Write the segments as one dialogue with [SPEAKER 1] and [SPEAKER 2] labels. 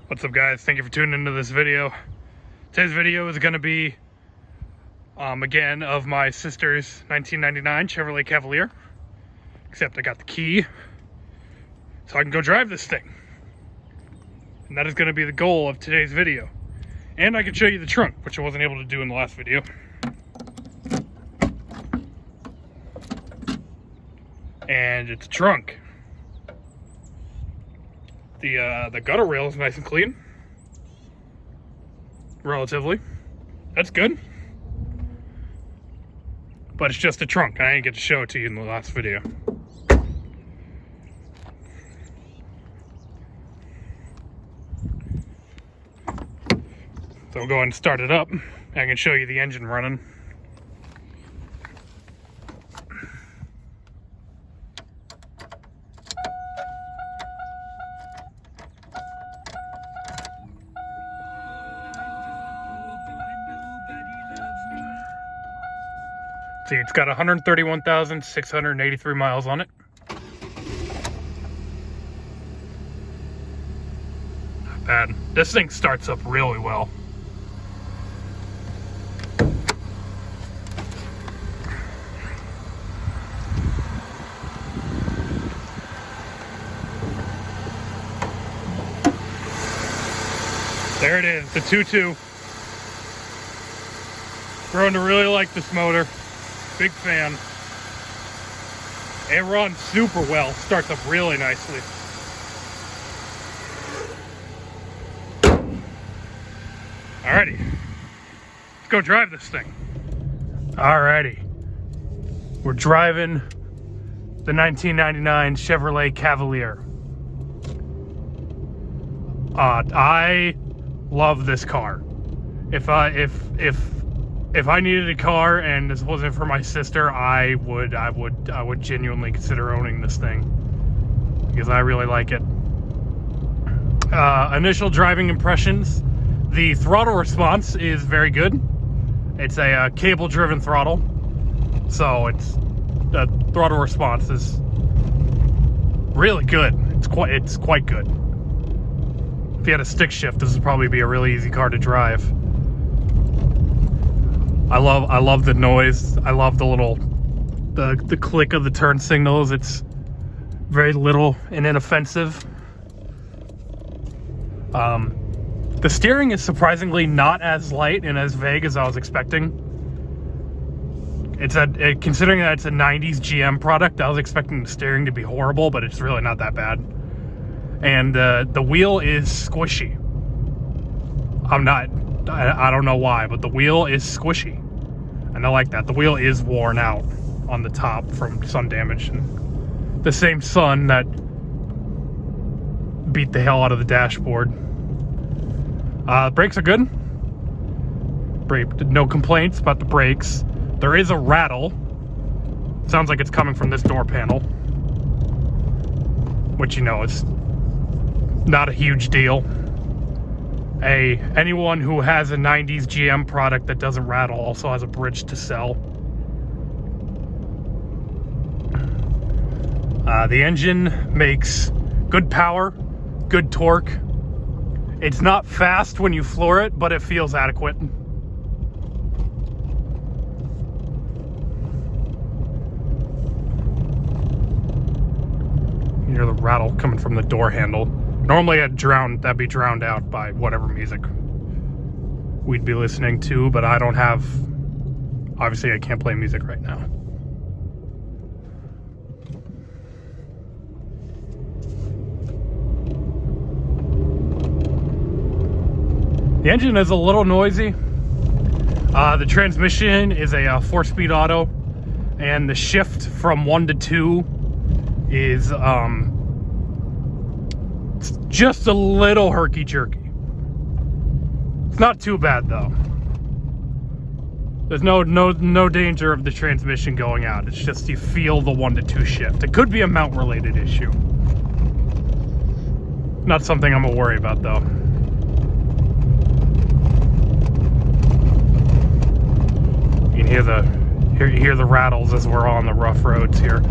[SPEAKER 1] What's up, guys? Thank you for tuning into this video. Today's video is going to be again of my sister's 1999 Chevrolet Cavalier, except I got the key so I can go drive this thing, and that is going to be the goal of today's video. And I can show you the trunk, which I wasn't able to do in the last video. And it's a trunk. The gutter rail is nice and clean, relatively. That's good. But it's just a trunk. I didn't get to show it to you in the last video. So I'll go ahead and start it up. I can show you the engine running. See, it's got 131,683 miles on it. Not bad. This thing starts up really well. There it is, the 2.2. Grown to really like this motor. Big fan. It runs super well. Starts up really nicely. Alrighty. Let's go drive this thing. Alrighty. We're driving the 1999 Chevrolet Cavalier. I love this car. If I needed a car and this wasn't for my sister, I would genuinely consider owning this thing because I really like it. Initial driving impressions: the throttle response is very good. It's a cable-driven throttle, so the throttle response is really good. It's quite good. If you had a stick shift, this would probably be a really easy car to drive. I love the noise. I love the click of the turn signals. It's very little and inoffensive. The steering is surprisingly not as light and as vague as I was expecting. Considering that it's a 90s GM product, I was expecting the steering to be horrible, but it's really not that bad. And the wheel is squishy. I don't know why, but the wheel is squishy, and I like that. The wheel is worn out on the top from sun damage, and the same sun that beat the hell out of the dashboard. Brakes are good. No complaints about the brakes. There is a rattle. Sounds like it's coming from this door panel, which, you know, is not a huge deal. Anyone who has a 90s GM product that doesn't rattle also has a bridge to sell. The engine makes good power, good torque. It's not fast when you floor it, but it feels adequate. You hear the rattle coming from the door handle. Normally that'd be drowned out by whatever music we'd be listening to, but obviously I can't play music right now. The engine is a little noisy. The transmission is a 4-speed auto, and the shift from 1 to 2 is it's just a little herky-jerky. It's not too bad, though. There's no danger of the transmission going out. It's just you feel the 1 to 2 shift. It could be a mount-related issue. Not something I'm gonna worry about, though. You can hear the rattles as we're on the rough roads here.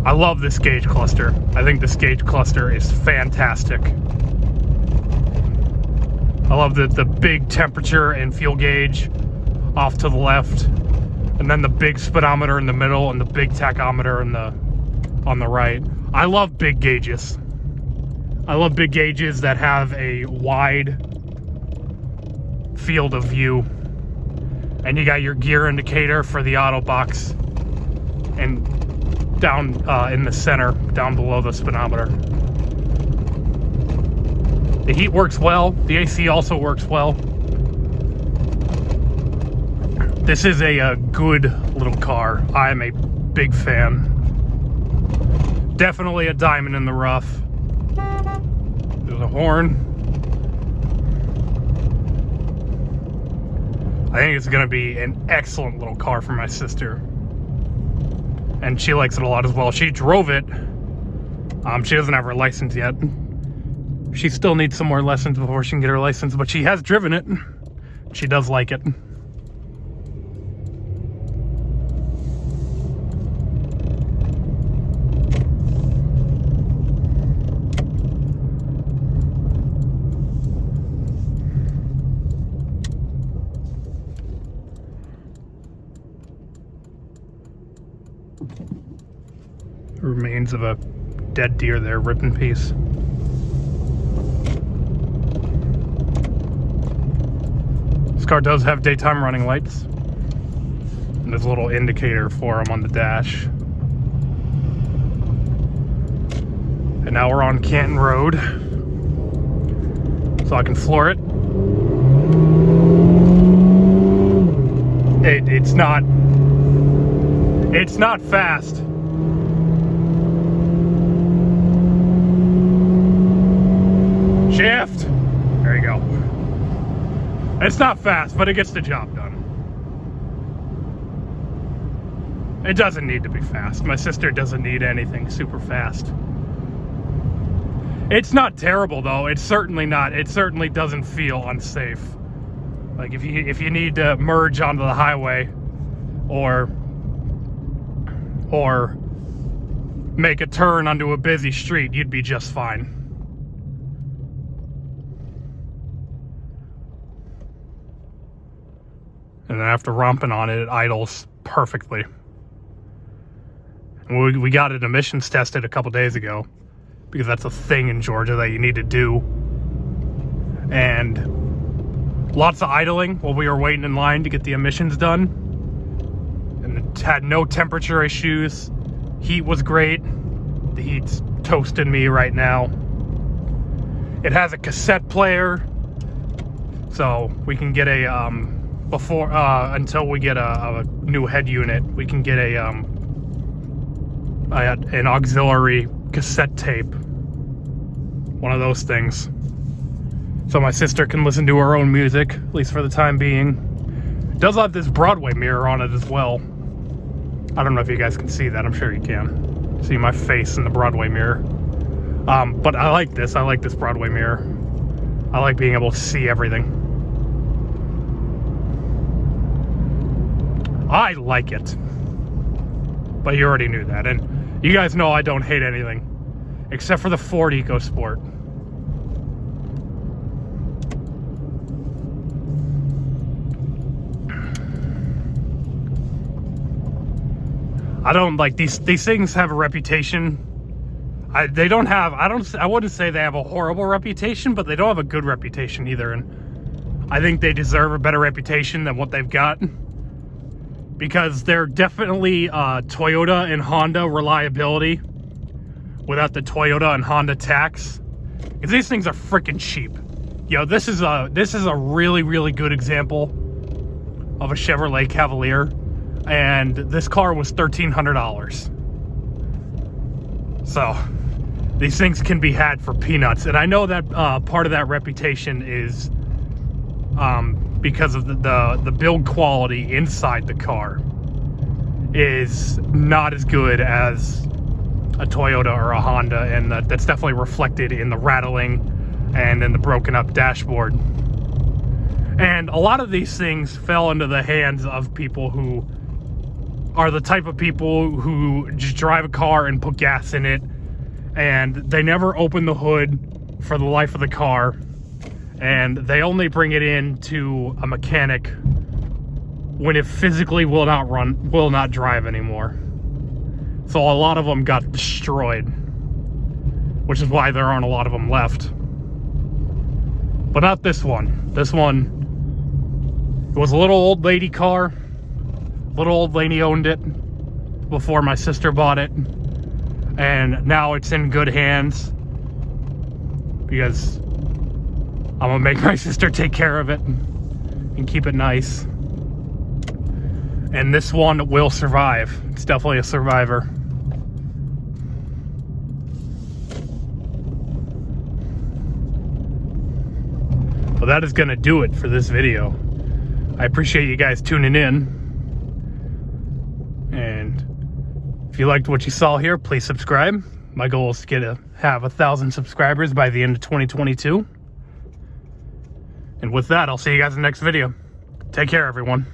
[SPEAKER 1] I love this gauge cluster. I think this gauge cluster is fantastic. I love the big temperature and fuel gauge off to the left, and then the big speedometer in the middle and the big tachometer on the right. I love big gauges. I love big gauges that have a wide field of view. And you got your gear indicator for the auto box, and down in the center, down below the speedometer. The heat works well. The AC also works well. This is a good little car. I am a big fan. Definitely a diamond in the rough. There's a horn. I think it's going to be an excellent little car for my sister. And she likes it a lot as well. She drove it. She doesn't have her license yet. She still needs some more lessons before she can get her license, but she has driven it. She does like it. Remains of a dead deer there, rib in piece. This car does have daytime running lights, and there's a little indicator for them on the dash. And now we're on Canton Road, so I can floor it. It's not fast. Shift. There you go. It's not fast, but it gets the job done. It doesn't need to be fast. My sister doesn't need anything super fast. It's not terrible though. It's certainly not. It certainly doesn't feel unsafe. Like if you need to merge onto the highway or make a turn onto a busy street, you'd be just fine. And then after romping on it, it idles perfectly. And we got it emissions tested a couple days ago, because that's a thing in Georgia that you need to do. And lots of idling while we were waiting in line to get the emissions done. And it had no temperature issues. Heat was great. The heat's toasting me right now. It has a cassette player, so we can get a until we get a new head unit, we can get an auxiliary cassette tape, one of those things, so my sister can listen to her own music, at least for the time being. It does have this Broadway mirror on it as well. I don't know if you guys can see that. I'm sure you can see my face in the Broadway mirror. But I like this Broadway mirror. I like being able to see everything. I like it, but you already knew that, and you guys know I don't hate anything except for the Ford EcoSport. I don't like these things have a reputation. I wouldn't say they have a horrible reputation, but they don't have a good reputation either, and I think they deserve a better reputation than what they've got. Because they're definitely Toyota and Honda reliability without the Toyota and Honda tax. Because these things are freaking cheap. Yo, this is a really, really good example of a Chevrolet Cavalier, and this car was $1,300. So these things can be had for peanuts, and I know that part of that reputation is because of the build quality inside the car is not as good as a Toyota or a Honda, and that's definitely reflected in the rattling and in the broken up dashboard. And a lot of these things fell into the hands of people who are the type of people who just drive a car and put gas in it, and they never open the hood for the life of the car. and they only bring it in to a mechanic when it physically will not drive anymore. So a lot of them got destroyed, which is why there aren't a lot of them left. But not this one. This one, it was a little old lady car. Little old lady owned it before my sister bought it, and now it's in good hands because I'm gonna make my sister take care of it and keep it nice. And this one will survive. It's definitely a survivor. Well, that is gonna do it for this video. I appreciate you guys tuning in. And if you liked what you saw here, please subscribe. My goal is to have 1,000 subscribers by the end of 2022. And with that, I'll see you guys in the next video. Take care, everyone.